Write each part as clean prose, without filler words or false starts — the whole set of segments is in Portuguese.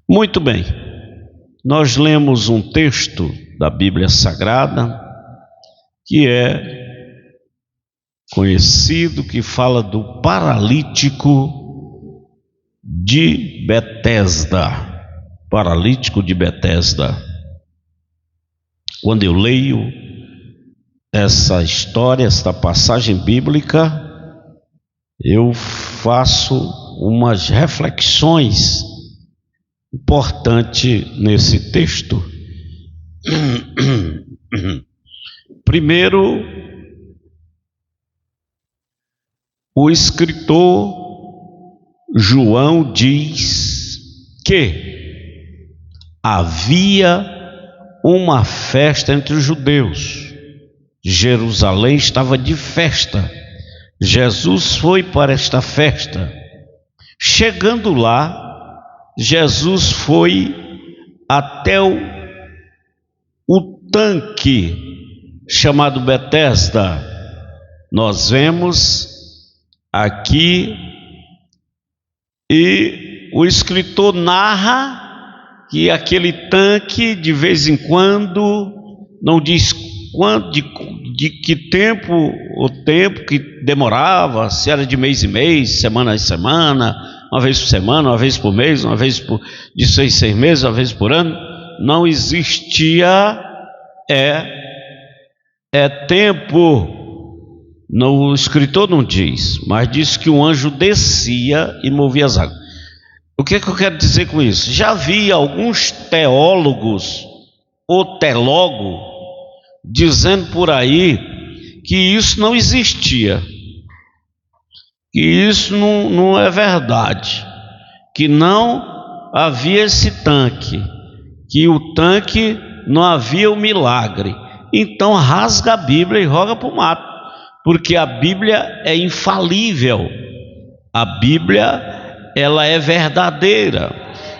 Muito bem, nós lemos um texto da Bíblia Sagrada que é conhecido, que fala do paralítico de Betesda. Paralítico de Betesda. Quando eu leio essa história, esta passagem bíblica, eu faço umas reflexões importantes nesse texto. Primeiro, o escritor João diz que havia uma festa entre os judeus. Jerusalém estava de festa. Jesus foi para esta festa. Chegando lá, Jesus foi até o tanque chamado Betesda. Nós vemos aqui, e o escritor narra que aquele tanque, de vez em quando, não diz quanto, de que tempo, o tempo que demorava, se era de mês em mês, semana em semana, uma vez por semana, uma vez por mês, uma vez de 6 meses, uma vez por ano, não existia tempo. O escritor não diz, mas diz que um anjo descia e movia as águas. O que é que eu quero dizer com isso? Já havia alguns teólogos ou teólogo dizendo por aí que isso não existia, que isso não é verdade, que não havia esse tanque, que o tanque não havia o milagre. Então rasga a Bíblia e joga para o mato, porque a Bíblia é infalível, a Bíblia ela é verdadeira,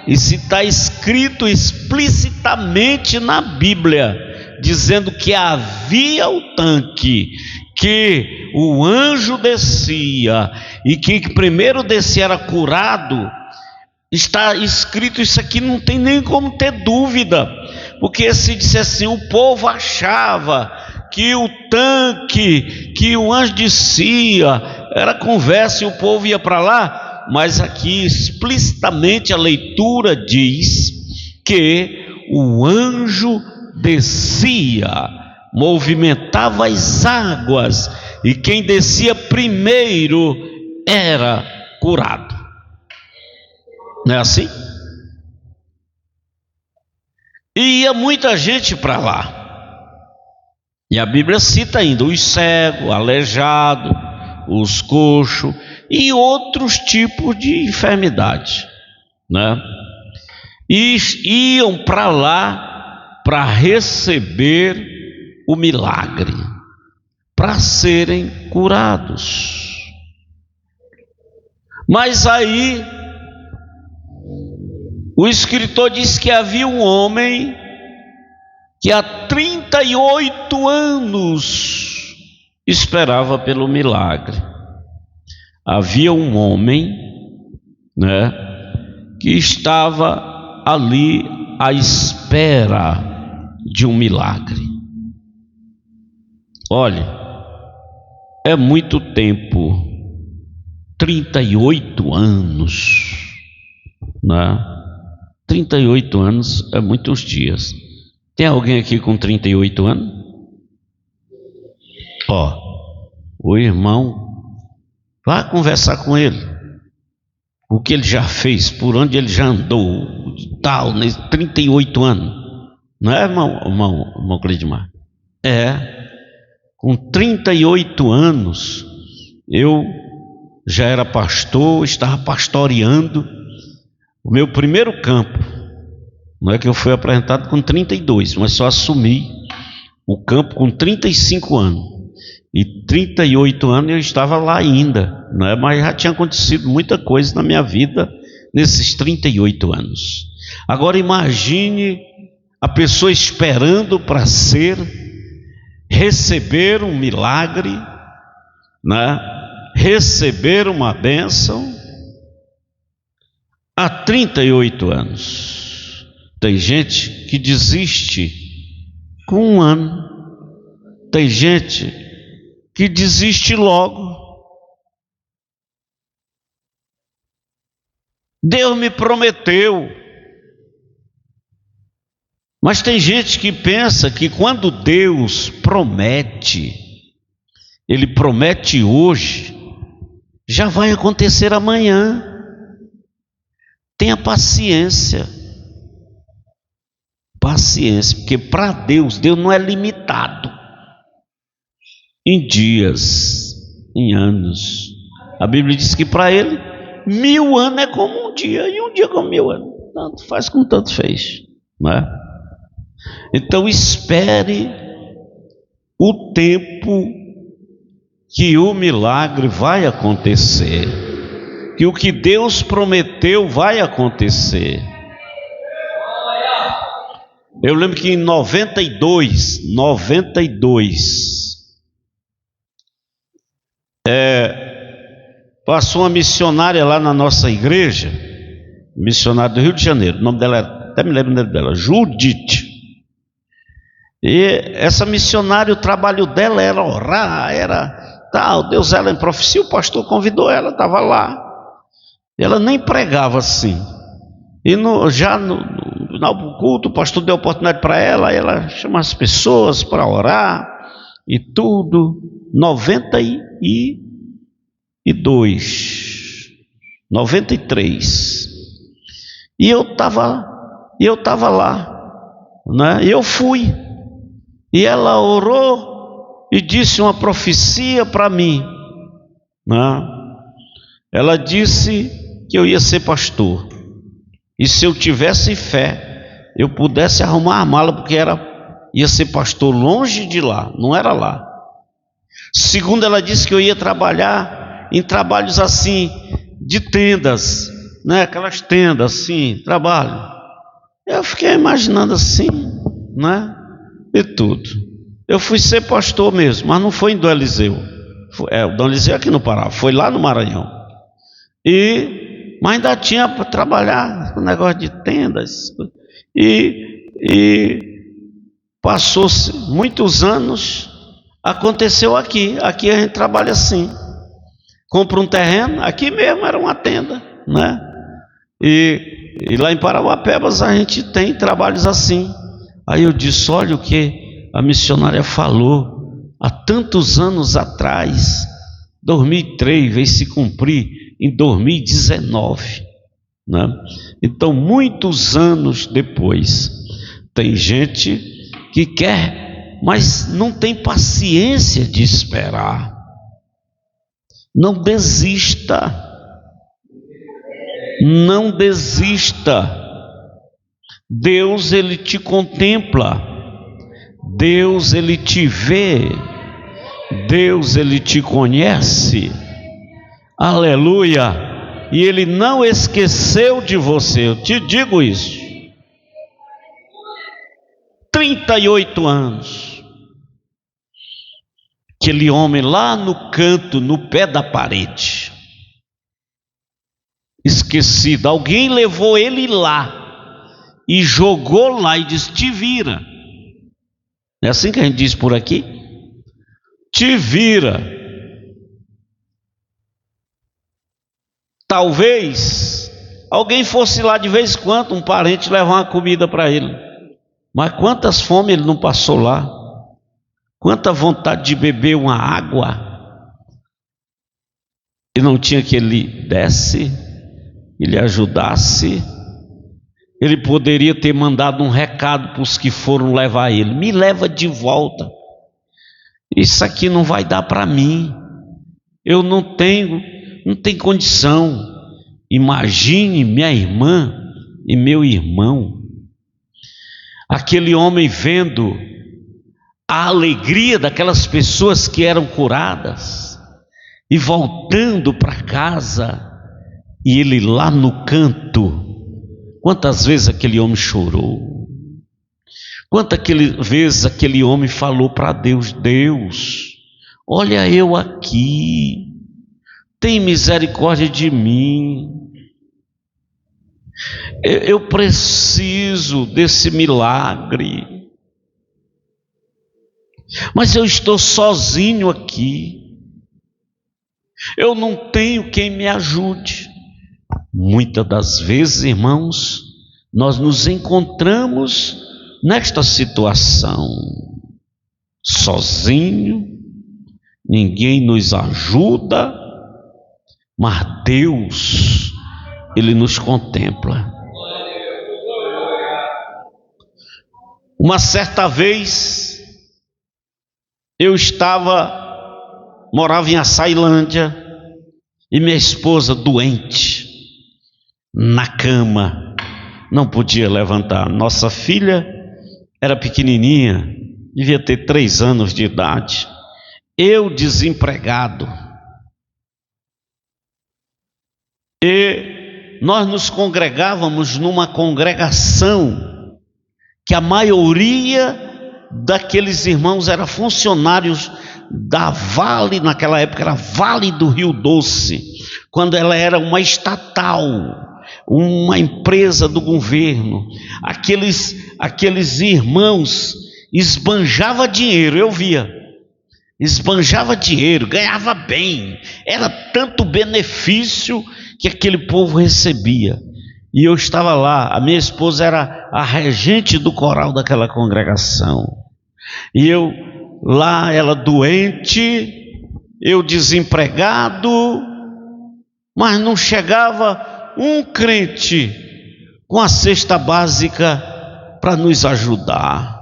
e se está escrito explicitamente na Bíblia, dizendo que havia o tanque, que o anjo descia, e que primeiro descia era curado, está escrito isso aqui, não tem nem como ter dúvida, porque se dissesse assim, o povo achava que o tanque, que o anjo descia, era conversa e o povo ia para lá, mas aqui explicitamente a leitura diz que o anjo descia, movimentava as águas, e quem descia primeiro era curado. Não é assim? E ia muita gente para lá. E a Bíblia cita ainda os cegos, aleijados, os coxos e outros tipos de enfermidade, né? E iam para lá para receber o milagre, para serem curados. Mas aí o escritor diz que havia um homem que há 38 anos esperava pelo milagre. Havia um homem, né, que estava ali à espera de um milagre. Olha, é muito tempo, 38 anos, né? 38 anos é muitos dias. Tem alguém aqui com 38 anos? O irmão, vá conversar com ele, o que ele já fez, por onde ele já andou, tal, nesses 38 anos, não é, irmão Cleidmar? Com 38 anos, eu já era pastor, estava pastoreando o meu primeiro campo. Não é que eu fui apresentado com 32, mas só assumi o campo com 35 anos. E 38 anos eu estava lá ainda, não é? Mas já tinha acontecido muita coisa na minha vida nesses 38 anos. Agora imagine a pessoa esperando para receber um milagre, né? Receber uma bênção. há 38 anos. Tem gente que desiste com 1 ano. Tem gente que desiste logo. Deus me prometeu. Mas tem gente que pensa que quando Deus promete, Ele promete hoje, já vai acontecer amanhã. Tenha paciência. Paciência, porque para Deus, Deus não é limitado em dias, em anos. A Bíblia diz que para Ele, 1000 anos é como um dia, e um dia como 1000 anos. Tanto faz como tanto fez, não é? Então espere o tempo que o milagre vai acontecer, que o que Deus prometeu vai acontecer. Eu lembro que em 92, passou uma missionária lá na nossa igreja, missionária do Rio de Janeiro, o nome dela, até me lembro o nome dela, Judite. E essa missionária, o trabalho dela era orar, era tal, Deus ela em profecia, o pastor convidou ela, estava lá. Ela nem pregava assim. E no culto, o pastor deu oportunidade para ela, ela chama as pessoas para orar e tudo. 92, 93. E eu estava lá, né? Eu fui. E ela orou e disse uma profecia para mim, né? Ela disse que eu ia ser pastor. E se eu tivesse fé, eu pudesse arrumar a mala, porque ia ser pastor longe de lá, não era lá. Segundo, ela disse que eu ia trabalhar em trabalhos assim, de tendas, né? Aquelas tendas assim, trabalho. Eu fiquei imaginando assim, né? E tudo. Eu fui ser pastor mesmo, mas não foi em Dom Eliseu. O Dom Eliseu aqui no Pará, foi lá no Maranhão. Mas ainda tinha para trabalhar com negócio de tendas. E passou-se muitos anos, aconteceu aqui. Aqui a gente trabalha assim. Compra um terreno, aqui mesmo era uma tenda, né? E lá em Parauapebas a gente tem trabalhos assim. Aí eu disse, olha o que a missionária falou há tantos anos atrás. 2003 veio se cumprir em 2019, né? Então muitos anos depois, tem gente que quer, mas não tem paciência de esperar. Não desista, não desista. Deus ele te contempla, Deus ele te vê, Deus ele te conhece, aleluia, e ele não esqueceu de você, eu te digo isso. 38 anos, aquele homem lá no canto, no pé da parede, esquecido, alguém levou ele lá, e jogou lá e disse, te vira. Não é assim que a gente diz por aqui? Te vira. Talvez alguém fosse lá de vez em quando, um parente levar uma comida para ele. Mas quantas fomes ele não passou lá? Quanta vontade de beber uma água. E não tinha que ele desse, ele ajudasse. Ele poderia ter mandado um recado para os que foram levar ele. Me leva de volta. Isso aqui não vai dar para mim. Eu não tenho condição. Imagine minha irmã e meu irmão. Aquele homem vendo a alegria daquelas pessoas que eram curadas e voltando para casa, e ele lá no canto. Quantas vezes aquele homem chorou? Quantas vezes aquele homem falou para Deus, Deus, olha eu aqui, tem misericórdia de mim. Eu preciso desse milagre, mas eu estou sozinho aqui. Eu não tenho quem me ajude. Muitas das vezes, irmãos, nós nos encontramos nesta situação, sozinho, ninguém nos ajuda, mas Deus, Ele nos contempla. Uma certa vez, eu morava em Açailândia, e minha esposa doente, na cama, não podia levantar. Nossa filha era pequenininha, devia ter 3 anos de idade. Eu desempregado. E nós nos congregávamos numa congregação que a maioria daqueles irmãos eram funcionários da Vale, naquela época era Vale do Rio Doce, quando ela era uma estatal, uma empresa do governo. Aqueles irmãos esbanjava dinheiro, eu via, esbanjava dinheiro, ganhava bem, era tanto benefício que aquele povo recebia. E eu estava lá, a minha esposa era a regente do coral daquela congregação, e eu lá, ela doente, eu desempregado, mas não chegava um crente com a cesta básica para nos ajudar.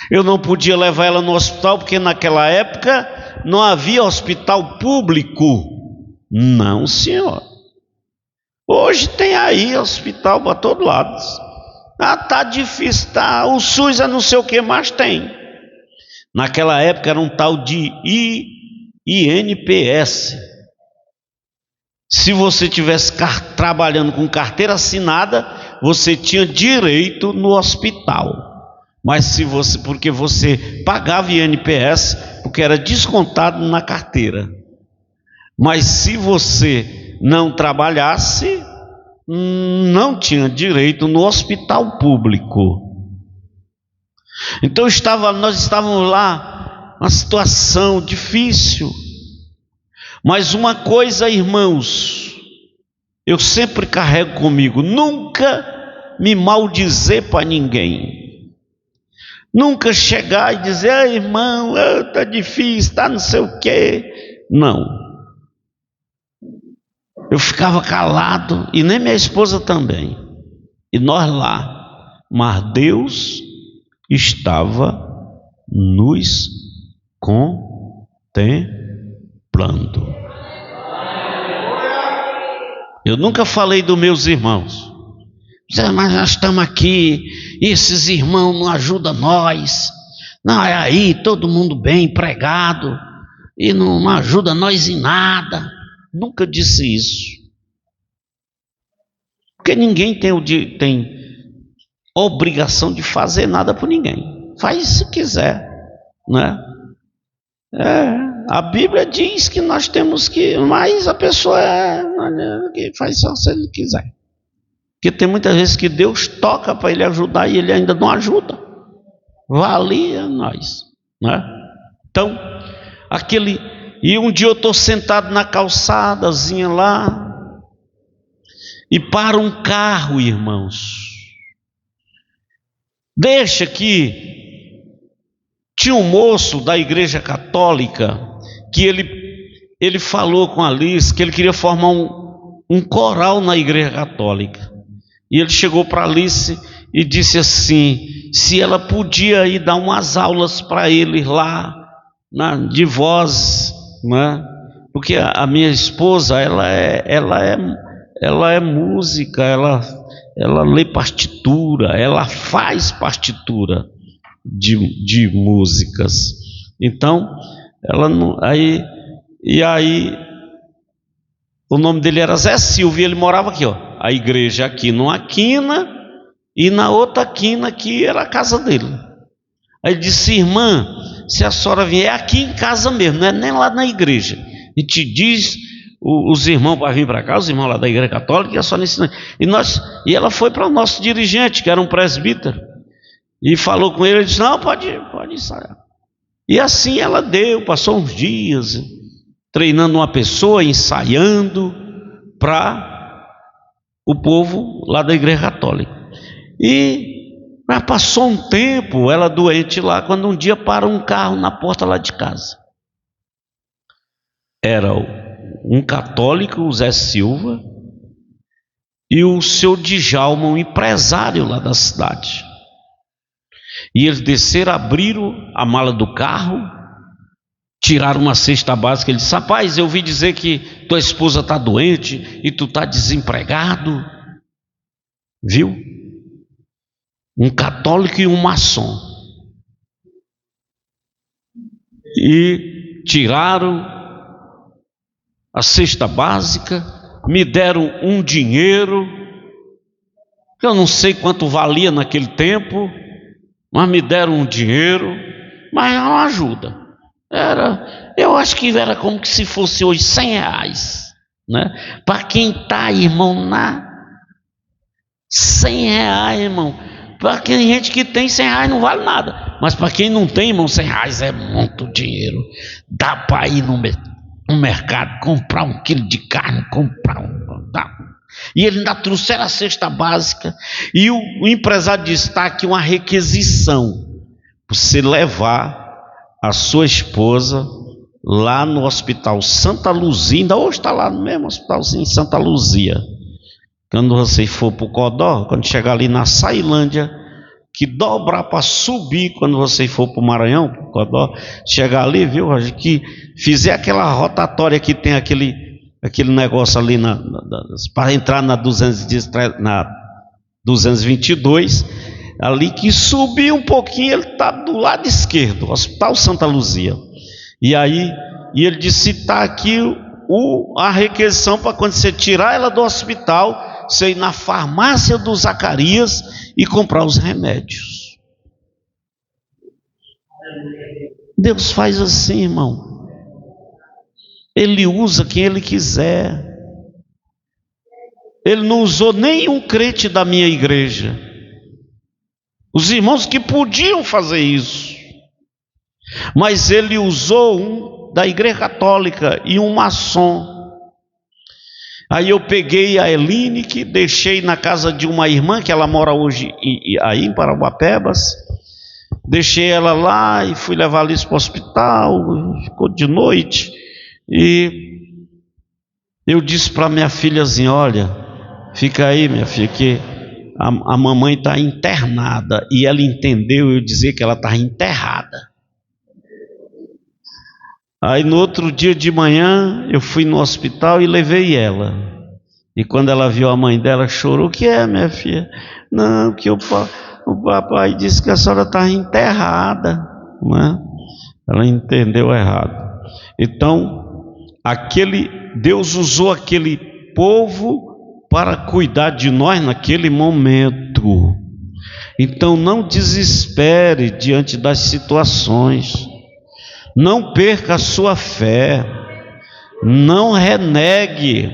Eu não podia levar ela no hospital, porque naquela época não havia hospital público. Não, senhor. Hoje tem aí hospital para todo lado. Tá difícil, o SUS é não sei o que, mas tem. Naquela época era um tal de INPS. Se você tivesse trabalhando com carteira assinada, você tinha direito no hospital. Mas porque você pagava INPS, porque era descontado na carteira. Mas se você não trabalhasse, não tinha direito no hospital público. Então nós estávamos lá, uma situação difícil. Mas uma coisa, irmãos, eu sempre carrego comigo: nunca me maldizer para ninguém. Nunca chegar e dizer: irmão, está difícil, está não sei o quê. Não. Eu ficava calado, e nem minha esposa também. E nós lá. Mas Deus estava nos contemplando. Eu nunca falei dos meus irmãos. Mas nós estamos aqui, e esses irmãos não ajudam nós. Não, é aí, todo mundo bem empregado, e não ajuda nós em nada. Nunca disse isso. Porque ninguém tem obrigação de fazer nada por ninguém. Faz se quiser, né? A Bíblia diz que nós temos que, mas a pessoa faz só se ele quiser. Porque tem muitas vezes que Deus toca para ele ajudar e ele ainda não ajuda. Valia nós, né? Então, e um dia eu estou sentado na calçadazinha lá, e para um carro, irmãos. Deixa que tinha um moço da igreja católica que ele falou com a Alice que ele queria formar um coral na igreja católica. E ele chegou para a Alice e disse assim, se ela podia ir dar umas aulas para ele lá, de voz, né? Porque a minha esposa, ela é música, ela lê partitura, ela faz partitura de músicas. Então, ela não, aí o nome dele era Zé Silvio, ele morava aqui, ó, a igreja aqui numa quina, e na outra quina aqui era a casa dele. Aí ele disse, irmã, se a senhora vier aqui em casa mesmo, não é nem lá na igreja, e te diz os irmãos para vir para cá, os irmãos lá da Igreja Católica, ia só ensinar. E ela foi para o nosso dirigente, que era um presbítero, e falou com ele, ele disse, não, pode ensaiar. E assim ela passou uns dias treinando uma pessoa, ensaiando para o povo lá da Igreja Católica. E passou um tempo, ela doente lá, quando um dia para um carro na porta lá de casa. Era um católico, o Zé Silva, e o seu Djalma, um empresário lá da cidade. E eles desceram, abriram a mala do carro, tiraram uma cesta básica. Ele disse, rapaz, eu ouvi dizer que tua esposa está doente e tu está desempregado. Viu? Um católico e um maçom. E tiraram a cesta básica, me deram um dinheiro, que eu não sei quanto valia naquele tempo, mas me deram um dinheiro, mas é uma ajuda. Eu acho que era como se fosse hoje R$100, né? Para quem está, irmão, R$100, irmão. Para quem gente que tem R$100 não vale nada, mas para quem não tem, irmão, R$100 é muito dinheiro. Dá para ir no mercado, comprar 1 quilo de carne, E ele ainda trouxeram a cesta básica. E o empresário disse, está aqui uma requisição, para você levar a sua esposa lá no Hospital Santa Luzia, ainda hoje está lá no mesmo hospitalzinho, Santa Luzia. Quando você for para o Codó, quando chegar ali na Sailândia, que dobrar para subir, quando você for para o Maranhão, para o Codó, chegar ali, viu, Roger, que fizer aquela rotatória que tem aquele negócio ali para entrar na 222, ali que subir um pouquinho, ele está do lado esquerdo, Hospital Santa Luzia. E aí, ele disse, está aqui a requisição para quando você tirar ela do hospital, você ir na farmácia do Zacarias e comprar os remédios. Deus faz assim, irmão. Ele usa quem Ele quiser. Ele não usou nenhum crente da minha igreja. Os irmãos que podiam fazer isso. Mas Ele usou um da Igreja Católica e um maçom. Aí eu peguei a Eline, que deixei na casa de uma irmã, que ela mora hoje aí em Parauapebas. Deixei ela lá e fui levar a Alice para o hospital, ficou de noite. E eu disse para minha filhazinha, olha, fica aí minha filha, que a mamãe está internada. E ela entendeu eu dizer que ela estava enterrada. Aí no outro dia de manhã eu fui no hospital e levei ela. E quando ela viu a mãe dela, chorou. O que é, minha filha? Não, que o papai disse que a senhora está enterrada, não é? Ela entendeu errado. Então, Deus usou aquele povo para cuidar de nós naquele momento. Então não desespere diante das situações. Não perca a sua fé, não renegue,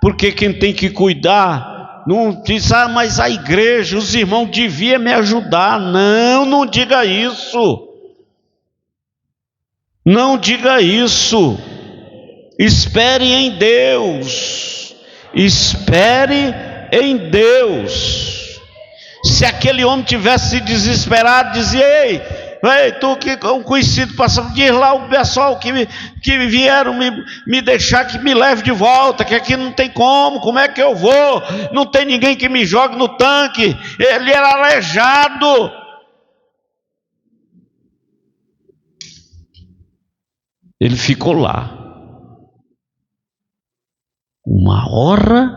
porque quem tem que cuidar, não diz, mas a igreja, os irmãos deviam me ajudar. Não diga isso, não diga isso. Espere em Deus, espere em Deus. Se aquele homem tivesse desesperado, dizia, ei, tu que um conhecido passando, diz lá o pessoal que vieram me deixar, que me leve de volta, que aqui não tem como é que eu vou? Não tem ninguém que me jogue no tanque. Ele era aleijado. Ele ficou lá. Uma hora,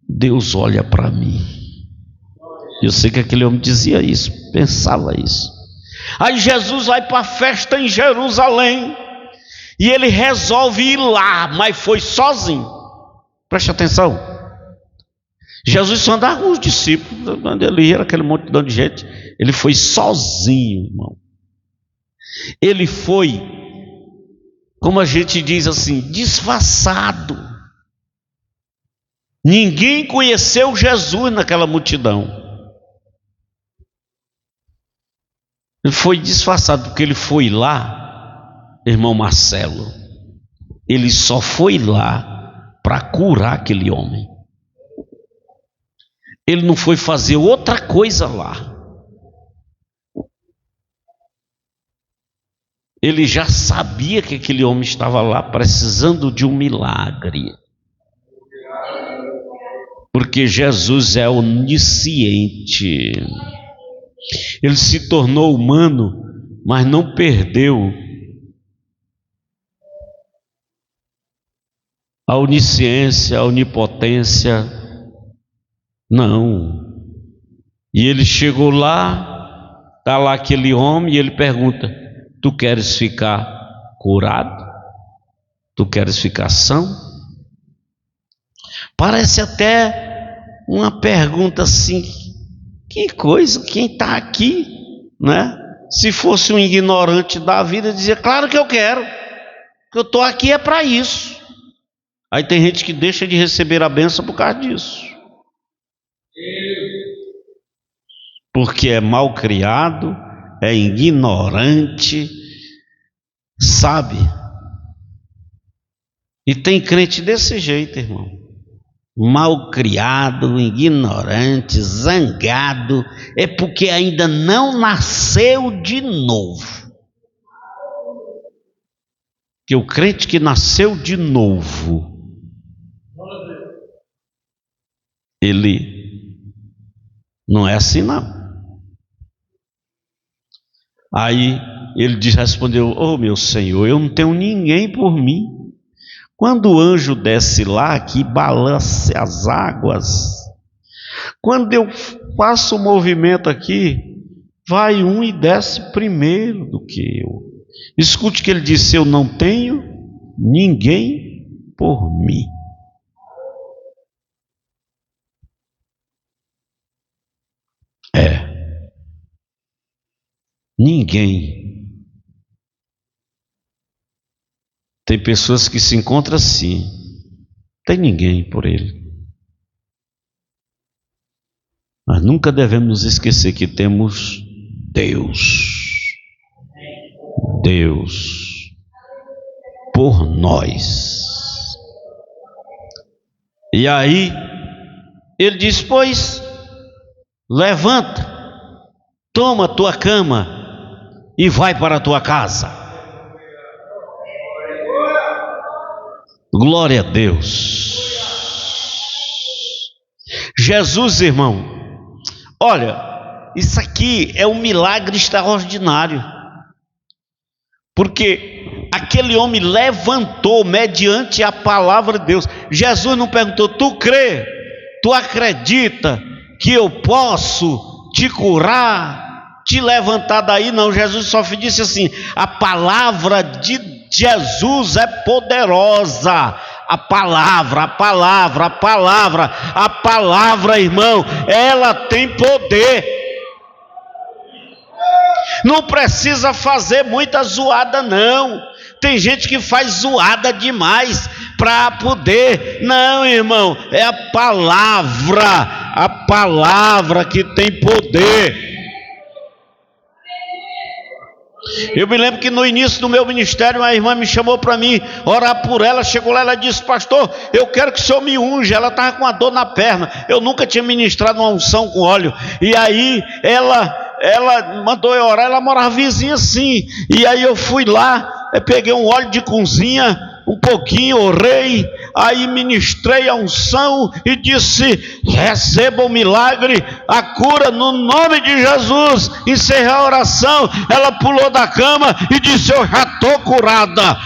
Deus olha para mim. Eu sei que aquele homem dizia isso, pensava isso. Aí Jesus vai para a festa em Jerusalém e ele resolve ir lá, mas foi sozinho. Preste atenção. Jesus só andava com os discípulos, quando ele ia aquele montão de gente, ele foi sozinho, irmão. Ele foi como a gente diz assim, disfarçado. Ninguém conheceu Jesus naquela multidão. Ele foi disfarçado, porque ele foi lá, irmão Marcelo, ele só foi lá para curar aquele homem. Ele não foi fazer outra coisa lá. Ele já sabia que aquele homem estava lá precisando de um milagre. Porque Jesus é onisciente. Ele se tornou humano, mas não perdeu a onisciência, a onipotência. Não. E ele chegou lá, está lá aquele homem, e ele pergunta: tu queres ficar curado? Tu queres ficar são? Parece até uma pergunta assim, que coisa, quem está aqui, né? Se fosse um ignorante da vida, dizia: claro que eu quero, que eu estou aqui é para isso. Aí tem gente que deixa de receber a bênção por causa disso, porque é mal criado, é ignorante, sabe? E tem crente desse jeito, irmão, mal criado, ignorante, zangado, é porque ainda não nasceu de novo. Que o crente que nasceu de novo, ele não é assim não. Aí ele respondeu: oh meu Senhor, eu não tenho ninguém por mim. Quando o anjo desce lá, que balance as águas, quando eu faço o movimento aqui, vai um e desce primeiro do que eu. Escute que ele disse: eu não tenho ninguém por mim. Ninguém. Tem pessoas que se encontram assim, tem ninguém por ele. Mas nunca devemos esquecer que temos Deus. Deus por nós. E aí ele diz: pois levanta, toma a tua cama e vai para a tua casa. Glória a Deus. Jesus, irmão, olha, isso aqui é um milagre extraordinário, porque aquele homem levantou mediante a palavra de Deus. Jesus não perguntou: tu crê, tu acredita que eu posso te curar, te levantar daí? Não, Jesus só disse assim: a palavra de Jesus é poderosa. A palavra, irmão, ela tem poder. Não precisa fazer muita zoada, não. Tem gente que faz zoada demais para poder. Não, irmão, é a palavra que tem poder. Eu me lembro que no início do meu ministério, uma irmã me chamou para mim orar por ela. Chegou lá, ela disse: pastor, eu quero que o senhor me unja. Ela estava com uma dor na perna. Eu nunca tinha ministrado uma unção com óleo. E aí ela mandou eu orar. Ela morava vizinha assim. E aí eu fui lá, peguei um óleo de cozinha, um pouquinho, orei, aí ministrei a unção e disse: receba o milagre, a cura no nome de Jesus. Encerrei a oração. Ela pulou da cama e disse: eu já estou curada.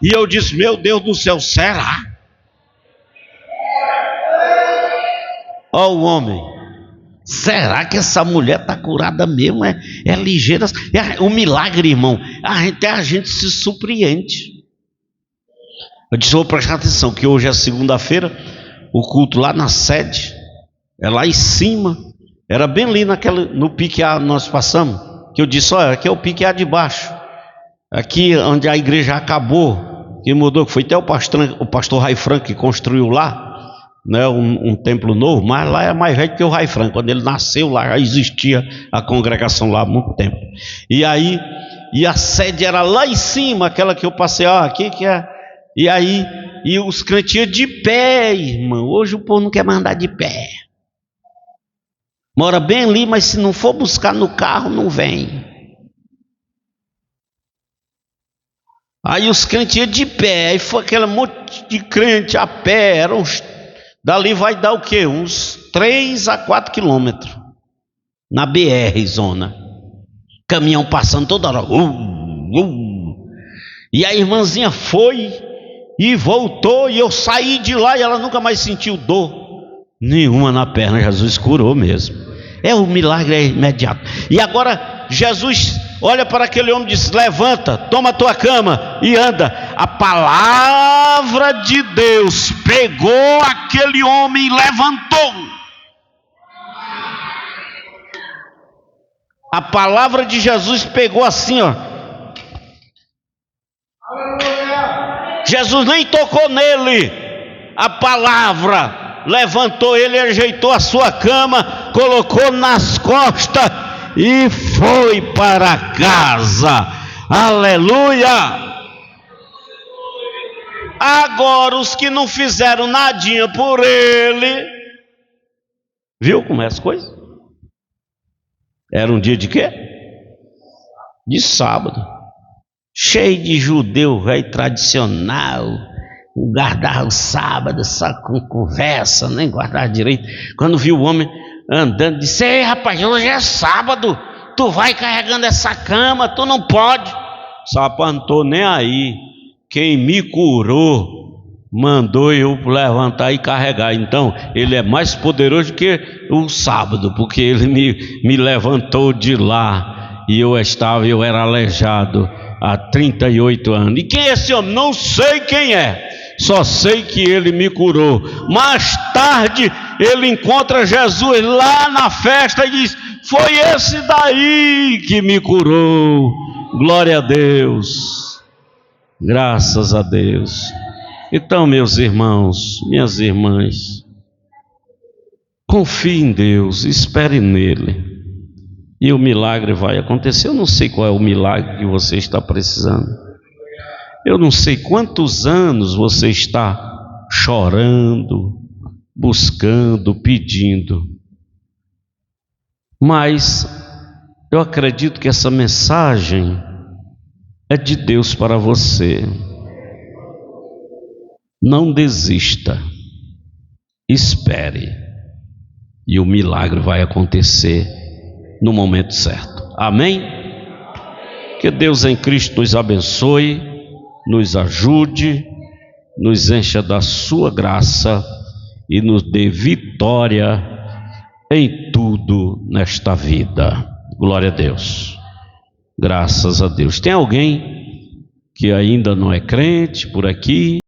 E eu disse: meu Deus do céu, será? Ó o homem, será que essa mulher está curada mesmo? É ligeira. O milagre, irmão, até a gente se surpreende. Eu disse: vou prestar atenção, que hoje é segunda-feira, o culto lá na sede, é lá em cima, era bem ali no pique A nós passamos, que eu disse: olha, aqui é o pique A de baixo. aqui onde a igreja acabou, que mudou, que foi até o pastor Rai Franco que construiu lá, né, um templo novo, mas lá é mais velho que o Rai Franco. Quando ele nasceu lá já existia a congregação lá há muito tempo. E aí, e a sede era lá em cima, aquela que eu passei, aqui que é. E aí, e os crentes iam de pé, irmão. Hoje o povo não quer mais andar de pé. Mora bem ali, mas se não for buscar no carro, não vem. Aí os crentes iam de pé, aí foi aquele monte de crente a pé, dali vai dar o quê? Uns 3 a 4 quilômetros, na BR zona, caminhão passando toda hora, e a irmãzinha foi e voltou, e eu saí de lá e ela nunca mais sentiu dor nenhuma na perna. Jesus curou mesmo, o milagre é imediato. E agora Jesus olha para aquele homem e diz: levanta, toma a tua cama e anda. A palavra de Deus pegou aquele homem e levantou. A palavra de Jesus pegou assim, Jesus nem tocou nele, a palavra levantou ele, ajeitou a sua cama, colocou nas costas e foi para casa. Aleluia! Agora os que não fizeram nadinha por ele, viu como é as coisas? Era um dia de quê? De sábado, cheio de judeu velho tradicional, guardava o sábado só com conversa, nem guardava direito. Quando viu o homem andando, disse: ei rapaz, hoje é sábado, tu vai carregando essa cama, tu não pode. Rapaz, não estou nem aí, quem me curou mandou eu levantar e carregar. Então ele é mais poderoso que o sábado, porque ele me levantou de lá, e eu era aleijado há 38 anos. E quem é esse homem? Não sei quem é, só sei que ele me curou. Mais tarde ele encontra Jesus lá na festa e diz: foi esse daí que me curou. Glória a Deus, graças a Deus. Então, meus irmãos, minhas irmãs, confie em Deus, espere nele, e o milagre vai acontecer. Eu não sei qual é o milagre que você está precisando, eu não sei quantos anos você está chorando, buscando, pedindo, mas eu acredito que essa mensagem é de Deus para você. Não desista, espere, e o milagre vai acontecer no momento certo. Amém? Que Deus em Cristo nos abençoe, nos ajude, nos encha da sua graça e nos dê vitória em tudo nesta vida. Glória a Deus, graças a Deus. Tem alguém que ainda não é crente por aqui?